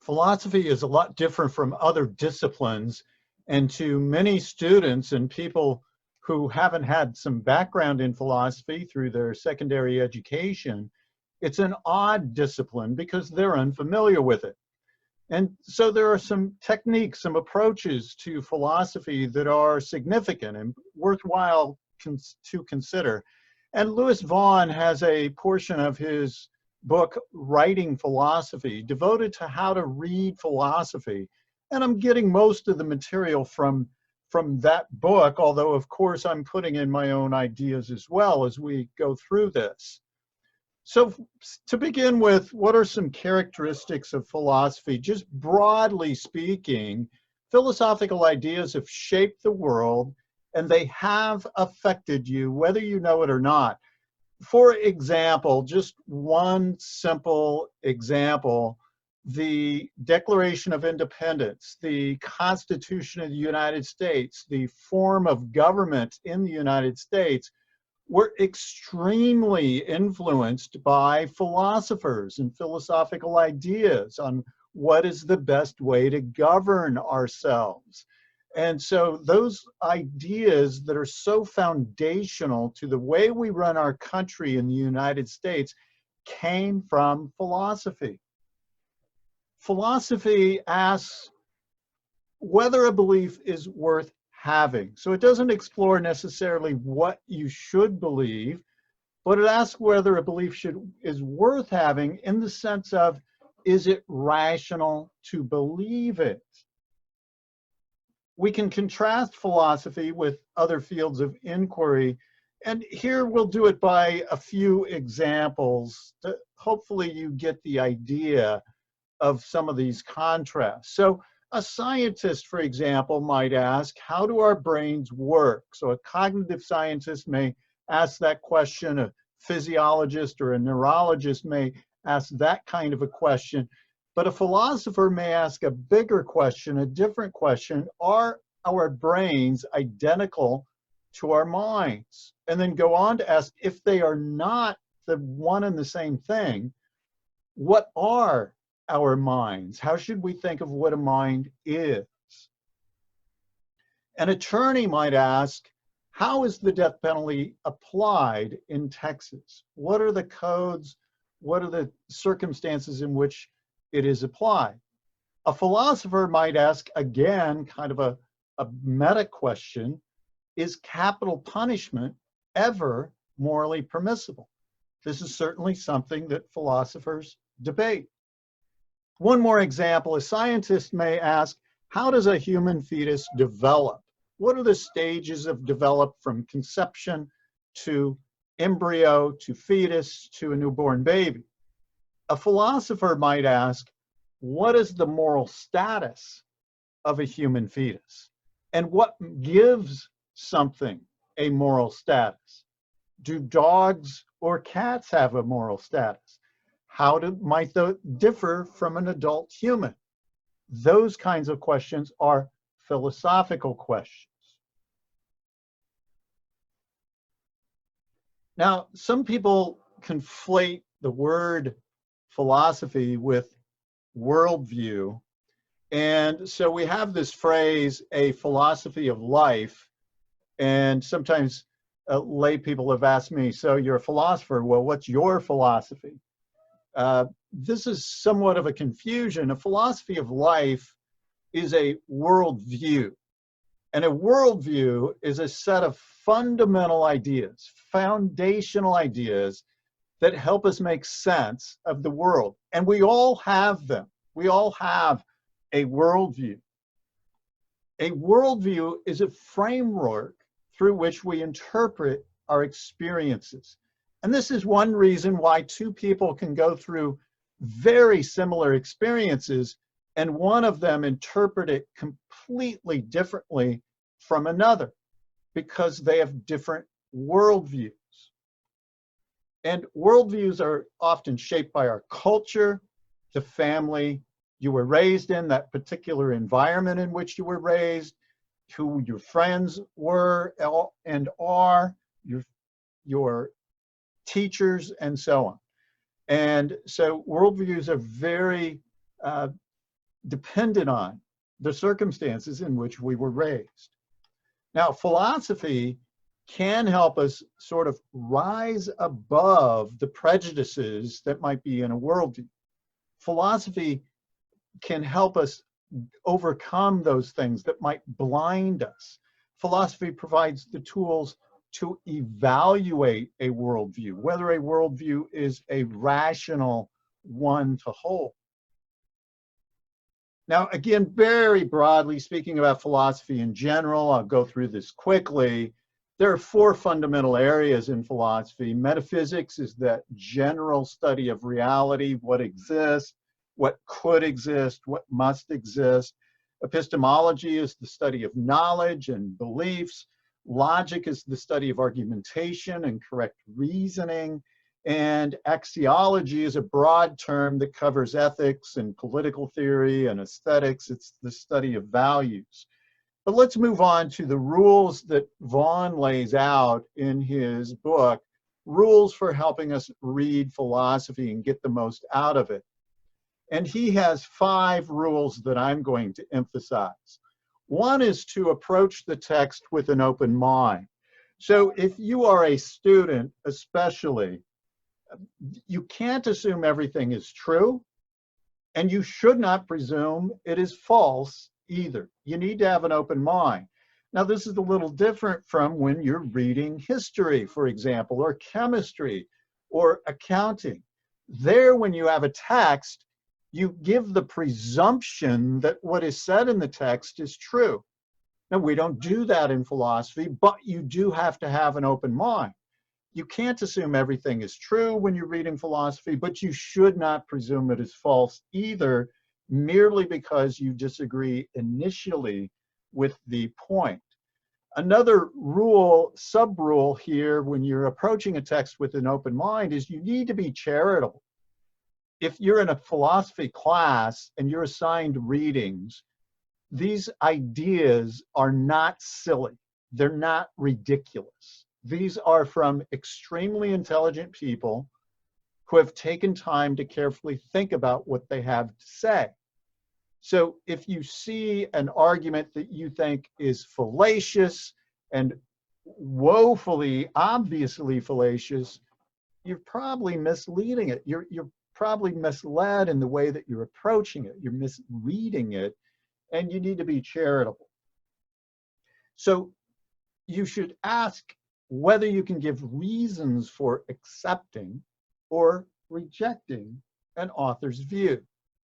Philosophy is a lot different from other disciplines, and to many students and people who haven't had some background in philosophy through their secondary education, it's an odd discipline because they're unfamiliar with it. And so there are some techniques, some approaches to philosophy that are significant and worthwhile to consider. And Lewis Vaughn has a portion of his book, Writing Philosophy, devoted to how to read philosophy. And I'm getting most of the material from that book, although of course I'm putting in my own ideas as well as we go through this. So to begin with, what are some characteristics of philosophy? Just broadly speaking, philosophical ideas have shaped the world and they have affected you, whether you know it or not. For example, just one simple example, the Declaration of Independence, the Constitution of the United States, the form of government in the United States were extremely influenced by philosophers and philosophical ideas on what is the best way to govern ourselves. And so those ideas that are so foundational to the way we run our country in the United States came from philosophy. Philosophy asks whether a belief is worth having. So it doesn't explore necessarily what you should believe, but it asks whether a belief is worth having in the sense of, is it rational to believe it? We can contrast philosophy with other fields of inquiry, and here we'll do it by a few examples. Hopefully you get the idea of some of these contrasts. So a scientist, for example, might ask, how do our brains work? So a cognitive scientist may ask that question, a physiologist or a neurologist may ask that kind of a question. But a philosopher may ask a bigger question, a different question. Are our brains identical to our minds? And then go on to ask, if they are not the one and the same thing, what are our minds? How should we think of what a mind is? An attorney might ask, how is the death penalty applied in Texas? What are the codes? What are the circumstances in which it is applied? A philosopher might ask, again, kind of a meta question, is capital punishment ever morally permissible? This is certainly something that philosophers debate. One more example, a scientist may ask, how does a human fetus develop? What are the stages of development from conception to embryo to fetus to a newborn baby? A philosopher might ask, what is the moral status of a human fetus? And what gives something a moral status? Do dogs or cats have a moral status? How might they differ from an adult human? Those kinds of questions are philosophical questions. Now, some people conflate the word philosophy with worldview. And so we have this phrase, a philosophy of life. And sometimes lay people have asked me, so you're a philosopher, well, what's your philosophy? This is somewhat of a confusion. A philosophy of life is a worldview. And a worldview is a set of fundamental ideas, foundational ideas that help us make sense of the world. And we all have them. We all have a worldview. A worldview is a framework through which we interpret our experiences. And this is one reason why two people can go through very similar experiences and one of them interpret it completely differently from another, because they have different worldviews. And worldviews are often shaped by our culture, the family you were raised in, that particular environment in which you were raised, who your friends were and are, your teachers, and so on. And so worldviews are very dependent on the circumstances in which we were raised. Now, philosophy can help us sort of rise above the prejudices that might be in a worldview. Philosophy can help us overcome those things that might blind us. Philosophy provides the tools to evaluate a worldview, whether a worldview is a rational one to hold. Now, again, very broadly speaking about philosophy in general, I'll go through this quickly. There are four fundamental areas in philosophy. Metaphysics is that general study of reality, what exists, what could exist, what must exist. Epistemology is the study of knowledge and beliefs. Logic is the study of argumentation and correct reasoning. And axiology is a broad term that covers ethics and political theory and aesthetics. It's the study of values. But let's move on to the rules that Vaughn lays out in his book, rules for helping us read philosophy and get the most out of it. And he has 5 rules that I'm going to emphasize. One is to approach the text with an open mind. So if you are a student, especially, you can't assume everything is true, and you should not presume it is false either. You need to have an open mind. Now, this is a little different from when you're reading history, for example, or chemistry, or accounting. There, when you have a text, you give the presumption that what is said in the text is true. Now, we don't do that in philosophy, but you do have to have an open mind. You can't assume everything is true when you're reading philosophy, but you should not presume it is false either, merely because you disagree initially with the point. Another rule, sub-rule here, when you're approaching a text with an open mind, is you need to be charitable. If you're in a philosophy class and you're assigned readings, these ideas are not silly. They're not ridiculous. These are from extremely intelligent people who have taken time to carefully think about what they have to say. So if you see an argument that you think is fallacious and woefully, obviously fallacious, you're probably misleading it. You're probably misled in the way that you're approaching it. You're misreading it, and you need to be charitable. So you should ask whether you can give reasons for accepting or rejecting an author's view.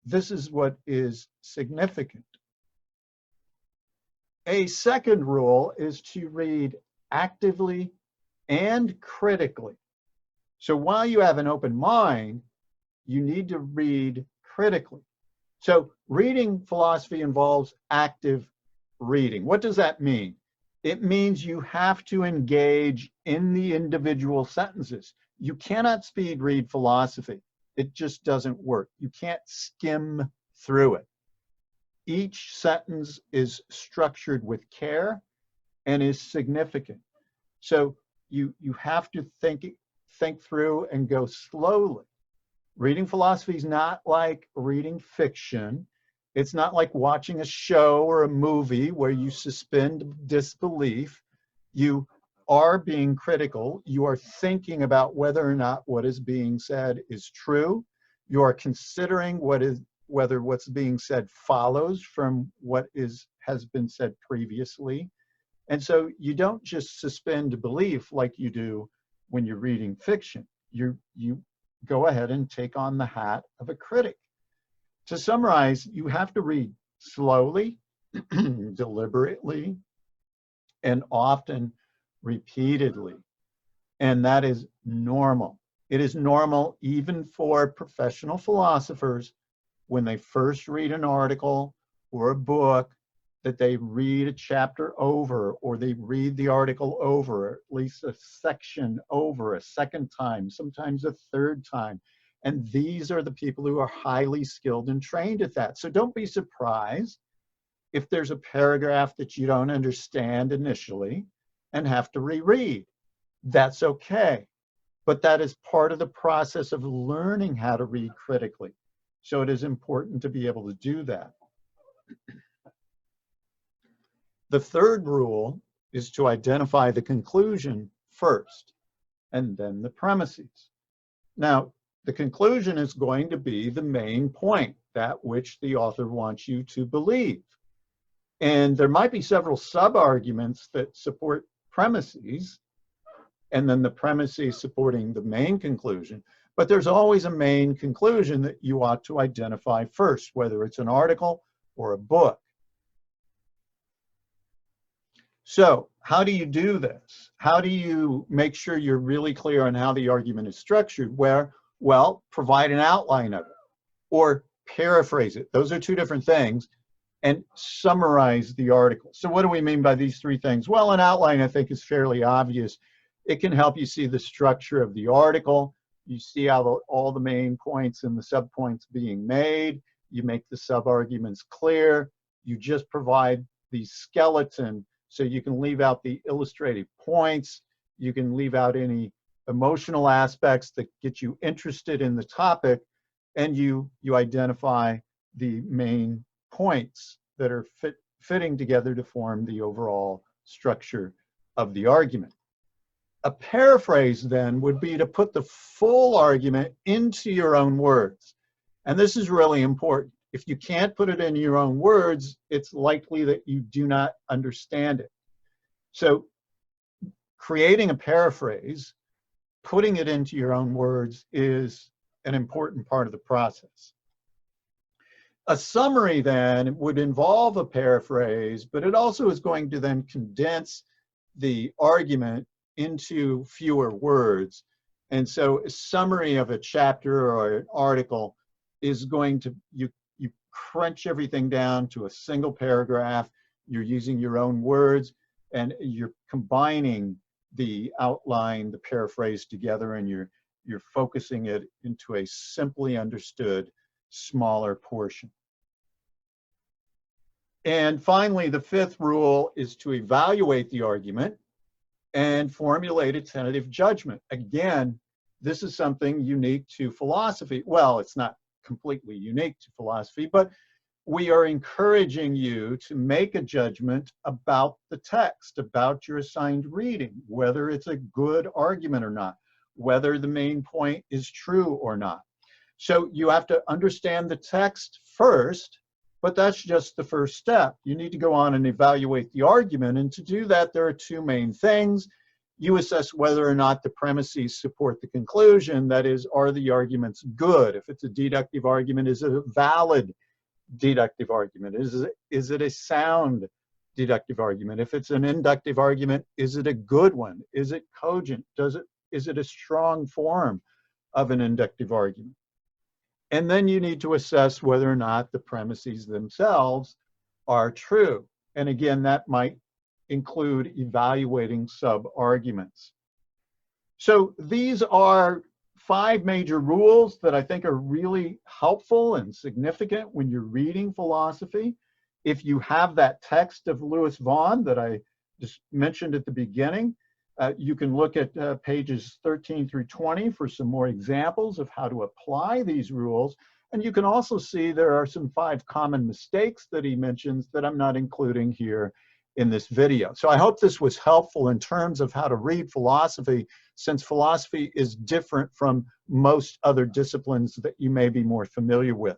This is what is significant. A second rule is to read actively and critically. So while you have an open mind, you need to read critically. So reading philosophy involves active reading. What does that mean? It means you have to engage in the individual sentences. You cannot speed read philosophy. It just doesn't work. You can't skim through it. Each sentence is structured with care and is significant. So you have to think through and go slowly. Reading philosophy is not like reading fiction. It's not like watching a show or a movie where you suspend disbelief. You are being critical. You are thinking about whether or not what is being said is true. You are considering whether what's being said follows from what has been said previously. And so you don't just suspend belief like you do when you're reading fiction. You go ahead and take on the hat of a critic. To summarize, you have to read slowly, deliberately, and often repeatedly. And that is normal. It is normal even for professional philosophers when they first read an article or a book that they read a chapter over, or they read the article over, or at least a section over a second time, sometimes a third time. And these are the people who are highly skilled and trained at that. So don't be surprised if there's a paragraph that you don't understand initially and have to reread. That's okay. But that is part of the process of learning how to read critically. So it is important to be able to do that. The third rule is to identify the conclusion first, and then the premises. Now, the conclusion is going to be the main point, that which the author wants you to believe. And there might be several sub-arguments that support premises, and then the premises supporting the main conclusion. But there's always a main conclusion that you ought to identify first, whether it's an article or a book. So how do you do this? How do you make sure you're really clear on how the argument is structured? Well, provide an outline of it or paraphrase it. Those are two different things. And summarize the article. So what do we mean by these three things? Well, an outline, I think, is fairly obvious. It can help you see the structure of the article. You see how all the main points and the subpoints being made. You make the sub-arguments clear. You just provide the skeleton so you can leave out the illustrative points. You can leave out any emotional aspects that get you interested in the topic, and you identify the main points that are fitting together to form the overall structure of the argument. A paraphrase then would be to put the full argument into your own words. And this is really important. If you can't put it in your own words, it's likely that you do not understand it. So creating a paraphrase, putting it into your own words is an important part of the process. A summary then would involve a paraphrase, but it also is going to then condense the argument into fewer words. And so a summary of a chapter or an article is going to, you crunch everything down to a single paragraph. You're using your own words and you're combining the outline, the paraphrase together, and you're focusing it into a simply understood smaller portion. And finally, the fifth rule is to evaluate the argument and formulate a tentative judgment. Again, this is something unique to philosophy. Well, it's not completely unique to philosophy, but we are encouraging you to make a judgment about the text, about your assigned reading, whether it's a good argument or not, whether the main point is true or not. So you have to understand the text first, but that's just the first step. You need to go on and evaluate the argument. And to do that, there are two main things. You assess whether or not the premises support the conclusion. That is, are the arguments good? If it's a deductive argument, is it a valid deductive argument? Is it a sound deductive argument? If it's an inductive argument, is it a good one? Is it cogent? Is it a strong form of an inductive argument? And then you need to assess whether or not the premises themselves are true. And again, that might include evaluating sub-arguments. So these are 5 major rules that I think are really helpful and significant when you're reading philosophy. If you have that text of Lewis Vaughn that I just mentioned at the beginning, you can look at pages 13 through 20 for some more examples of how to apply these rules. And you can also see there are some 5 common mistakes that he mentions that I'm not including here in this video. So I hope this was helpful in terms of how to read philosophy, since philosophy is different from most other disciplines that you may be more familiar with.